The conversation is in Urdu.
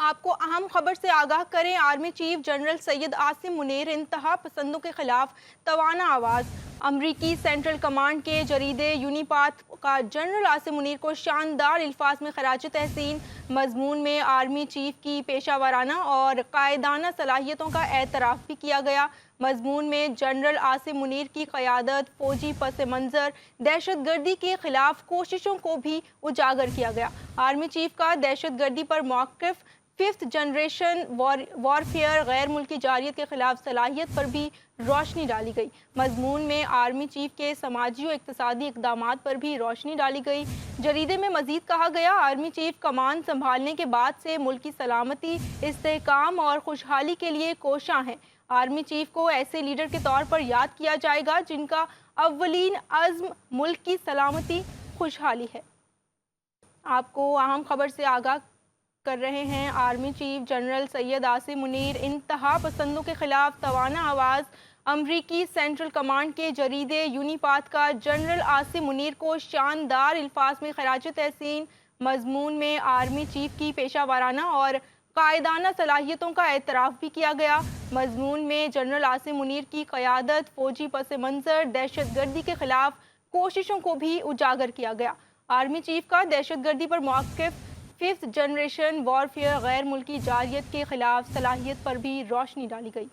آپ کو اہم خبر سے آگاہ کریں۔ Army chief general Syed Asim Munir انتہا پسندوں کے خلاف توانا آواز۔ امریکی سینٹرل کمانڈ کے جریدے یونیپاتھ کا جنرل عاصم منیر کو شاندار الفاظ میں خراج تحسین۔ مضمون میں آرمی چیف کی پیشہ ورانہ اور قائدانہ صلاحیتوں کا اعتراف بھی کیا گیا۔ مضمون میں جنرل عاصم منیر کی قیادت، فوجی پس منظر، دہشت گردی کے خلاف کوششوں کو بھی اجاگر کیا گیا۔ آرمی چیف کا دہشت گردی پر موقف، ففتھ جنریشن وارفیئر، غیر ملکی جارحیت کے خلاف صلاحیت پر بھی روشنی ڈالی گئی۔ مضمون میں آرمی چیف کے سماجی و اقتصادی اقدامات پر بھی روشنی ڈالی گئی۔ جریدے میں مزید کہا گیا، آرمی چیف کمان سنبھالنے کے بعد سے ملک کی سلامتی، استحکام اور خوشحالی کے لیے کوشاں ہیں۔ آرمی چیف کو ایسے لیڈر کے طور پر یاد کیا جائے گا جن کا اولین عزم ملک کی سلامتی، خوشحالی ہے۔ آپ کو اہم خبر سے آگاہ کر رہے ہیں۔ Army chief general Syed Asim Munir انتہا پسندوں کے خلاف توانا آواز۔ امریکی سینٹرل کمانڈ کے جریدے یونیپاتھ کا جنرل عاصم منیر کو شاندار الفاظ میں خراج تحسین۔ مضمون میں آرمی چیف کی پیشہ ورانہ اور قائدانہ صلاحیتوں کا اعتراف بھی کیا گیا۔ مضمون میں جنرل عاصم منیر کی قیادت، فوجی پس منظر، دہشت گردی کے خلاف کوششوں کو بھی اجاگر کیا گیا۔ آرمی چیف کا دہشت گردی پر موقف، ففتھ جنریشن وارفیئر، غیر ملکی جارحیت کے خلاف صلاحیت پر بھی روشنی ڈالی گئی۔